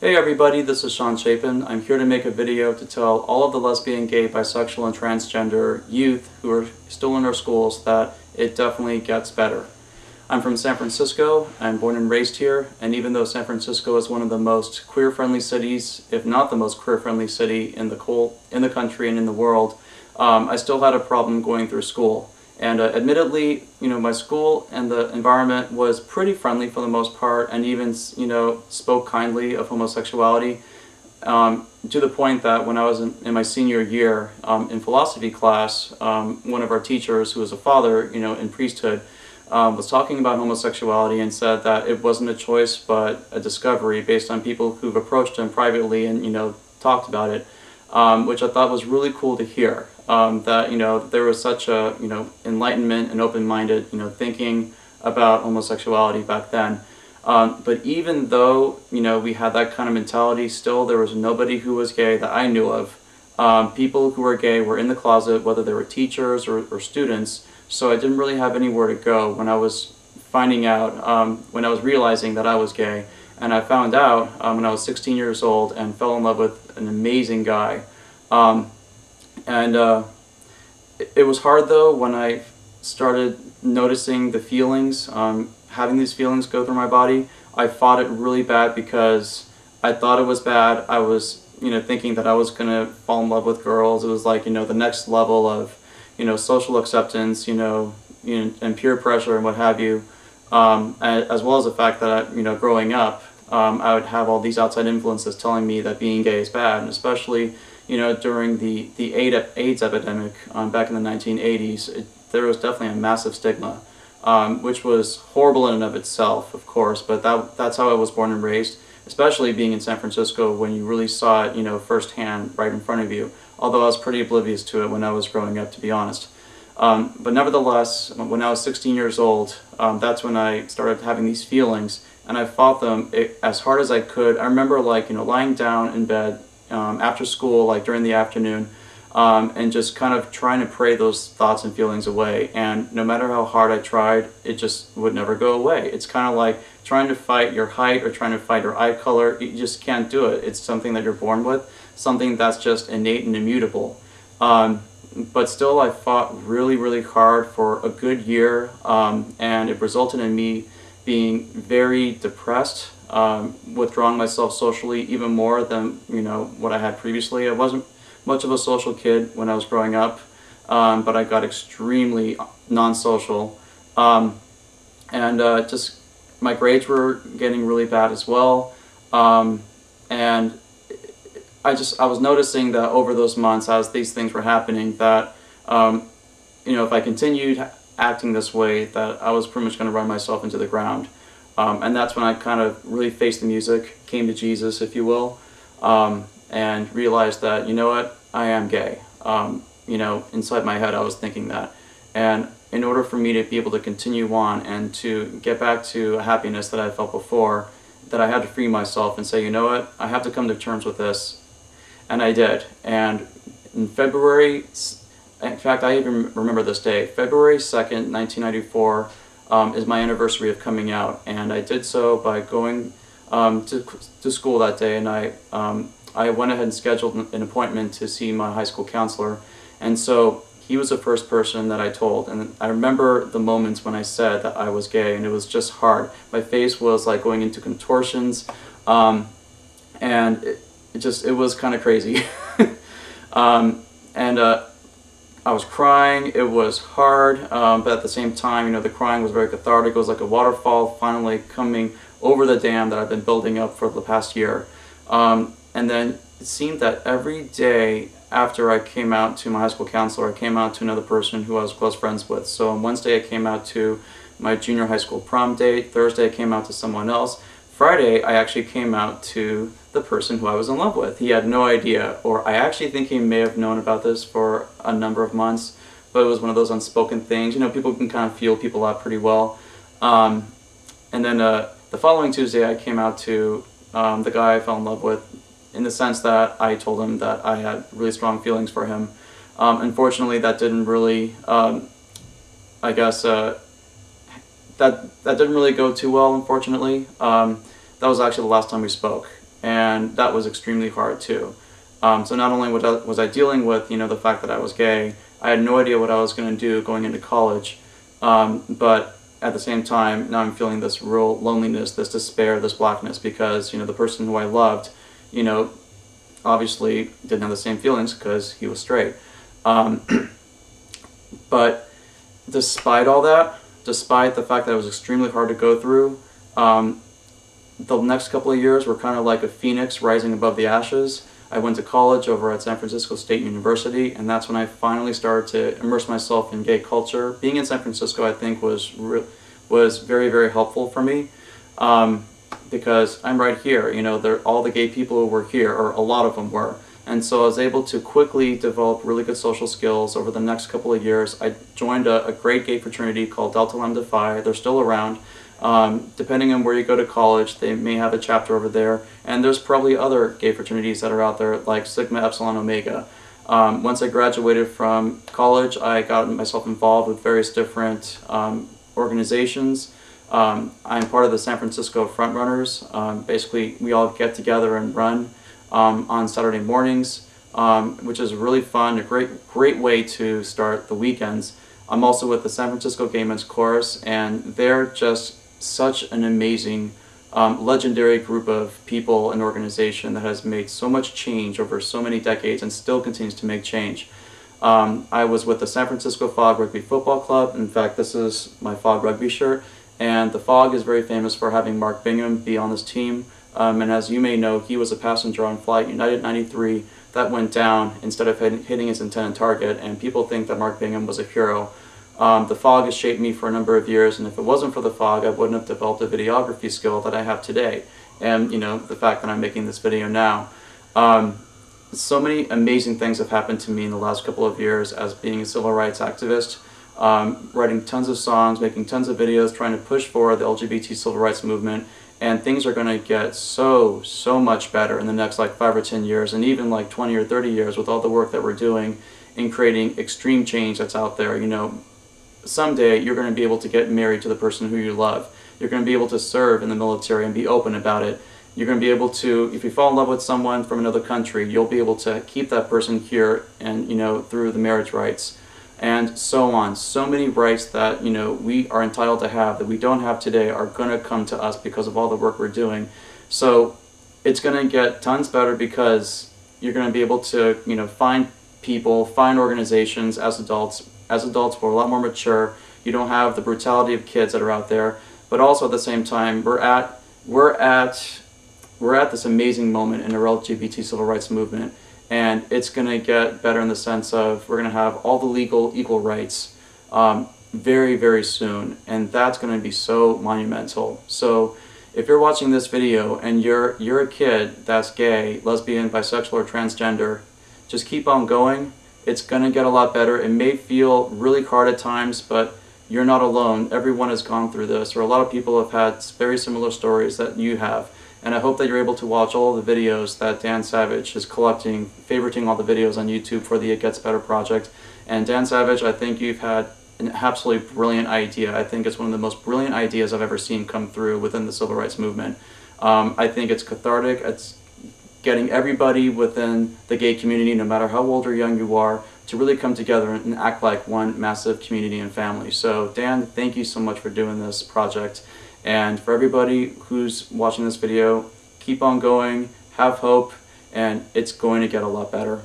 Hey everybody, this is Chapin. I'm here to make a video to tell all of the lesbian, gay, bisexual, and transgender youth who are still in our schools that it definitely gets better. I'm from San Francisco. I'm born and raised here, and even though San Francisco is one of the most queer-friendly cities, if not the most queer-friendly city in the country and in the world, I still had a problem going through school. And admittedly, my school and the environment was pretty friendly for the most part, and even, spoke kindly of homosexuality, to the point that when I was in my senior year in philosophy class, one of our teachers, who was a father, in priesthood, was talking about homosexuality and said that it wasn't a choice but a discovery based on people who've approached him privately and, talked about it. Which I thought was really cool to hear, that there was such a enlightenment and open-minded thinking about homosexuality back then. But even though we had that kind of mentality, still there was nobody who was gay that I knew of. People who were gay were in the closet, whether they were teachers or students. So I didn't really have anywhere to go when I was finding out, when I was realizing that I was gay. And I found out when I was 16 years old and fell in love with an amazing guy. It was hard though when I started noticing the feelings, having these feelings go through my body. I fought it really bad because I thought it was bad. I was thinking that I was going to fall in love with girls. It was like the next level of social acceptance, and peer pressure and what have you. As well as the fact that growing up, I would have all these outside influences telling me that being gay is bad, and especially during the AIDS epidemic back in the 1980s, there was definitely a massive stigma, which was horrible in and of itself, of course, but that's how I was born and raised, especially being in San Francisco when you really saw it firsthand right in front of you, although I was pretty oblivious to it when I was growing up, to be honest. But nevertheless, when I was 16 years old, that's when I started having these feelings, and I fought them as hard as I could. I remember lying down in bed after school, during the afternoon, and just kind of trying to pray those thoughts and feelings away. And no matter how hard I tried, it just would never go away. It's kind of like trying to fight your height or trying to fight your eye color. You just can't do it. It's something that you're born with, something that's just innate and immutable. But still, I fought really, really hard for a good year, and it resulted in me being very depressed, withdrawing myself socially even more than what I had previously. I wasn't much of a social kid when I was growing up, but I got extremely non-social, just my grades were getting really bad as well, and I was noticing that over those months, as these things were happening, that if I continued acting this way, that I was pretty much going to run myself into the ground. And that's when I kind of really faced the music, came to Jesus, if you will, and realized that, I am gay. Inside my head I was thinking that. And in order for me to be able to continue on and to get back to a happiness that I felt before, that I had to free myself and say, I have to come to terms with this. And I did. And in February, in fact, I even remember this day, February 2nd, 1994, is my anniversary of coming out. And I did so by going to school that day, and I went ahead and scheduled an appointment to see my high school counselor. And so he was the first person that I told. And I remember the moments when I said that I was gay, and it was just hard. My face was like going into contortions, and it was kind of crazy. I was crying. It was hard, but at the same time, the crying was very cathartic. It was like a waterfall finally coming over the dam that I've been building up for the past year. And then it seemed that every day after I came out to my high school counselor, I came out to another person who I was close friends with. So on Wednesday I came out to my junior high school prom date. Thursday I came out to someone else. Friday I actually came out to the person who I was in love with. He had no idea, or I actually think he may have known about this for a number of months, but it was one of those unspoken things. People can kind of feel people out pretty well. And then the following Tuesday I came out to the guy I fell in love with, in the sense that I told him that I had really strong feelings for him. Unfortunately, that didn't really, I guess, that didn't really go too well, unfortunately. That was actually the last time we spoke. and that was extremely hard too. So not only was I dealing with, the fact that I was gay, I had no idea what I was going to do going into college, but at the same time, now I'm feeling this real loneliness, this despair, this blackness, because, the person who I loved, obviously didn't have the same feelings because he was straight. But despite all that, despite the fact that it was extremely hard to go through, the next couple of years were kind of like a phoenix rising above the ashes. I went to college over at San Francisco State University, and that's when I finally started to immerse myself in gay culture. Being in San Francisco, I think, was very, very helpful for me, because I'm right here. All the gay people were here, or a lot of them were. And so I was able to quickly develop really good social skills over the next couple of years. I joined a great gay fraternity called Delta Lambda Phi. They're still around. Depending on where you go to college, they may have a chapter over there. And there's probably other gay fraternities that are out there, like Sigma Epsilon Omega. Once I graduated from college, I got myself involved with various different organizations. I'm part of the San Francisco Frontrunners. Basically, we all get together and run on Saturday mornings, which is really fun, a great way to start the weekends. I'm also with the San Francisco Gay Men's Chorus, and they're just such an amazing, legendary group of people and organization that has made so much change over so many decades and still continues to make change. I was with the San Francisco Fog Rugby Football Club. In fact, this is my Fog Rugby shirt, and the Fog is very famous for having Mark Bingham be on this team. And as you may know, he was a passenger on Flight United 93 that went down instead of hitting his intended target, and people think that Mark Bingham was a hero. The Fog has shaped me for a number of years, and if it wasn't for the Fog, I wouldn't have developed a videography skill that I have today, and the fact that I'm making this video now. So many amazing things have happened to me in the last couple of years as being a civil rights activist, writing tons of songs, making tons of videos, trying to push forward the LGBT civil rights movement. And things are going to get so much better in the next like 5 or 10 years, and even like 20 or 30 years with all the work that we're doing in creating extreme change that's out there. Someday you're going to be able to get married to the person who you love. You're going to be able to serve in the military and be open about it. You're going to be able to, if you fall in love with someone from another country, you'll be able to keep that person here and, through the marriage rights. And so on. So many rights that, we are entitled to have that we don't have today are going to come to us because of all the work we're doing. So it's going to get tons better because you're going to be able to, find people, find organizations as adults. As adults, we're a lot more mature. You don't have the brutality of kids that are out there. But also at the same time, we're at this amazing moment in the LGBT civil rights movement. And it's going to get better in the sense of we're going to have all the legal equal rights very, very soon. And that's going to be so monumental. So if you're watching this video and you're a kid that's gay, lesbian, bisexual, or transgender, just keep on going. It's going to get a lot better. It may feel really hard at times, but you're not alone. Everyone has gone through this, or a lot of people have had very similar stories that you have. And I hope that you're able to watch all the videos that Dan Savage is collecting, favoriting all the videos on YouTube for the It Gets Better project. And Dan Savage, I think you've had an absolutely brilliant idea. I think it's one of the most brilliant ideas I've ever seen come through within the civil rights movement. I think it's cathartic. It's getting everybody within the gay community, no matter how old or young you are, to really come together and act like one massive community and family. So Dan, thank you so much for doing this project. And for everybody who's watching this video, keep on going, have hope, and it's going to get a lot better.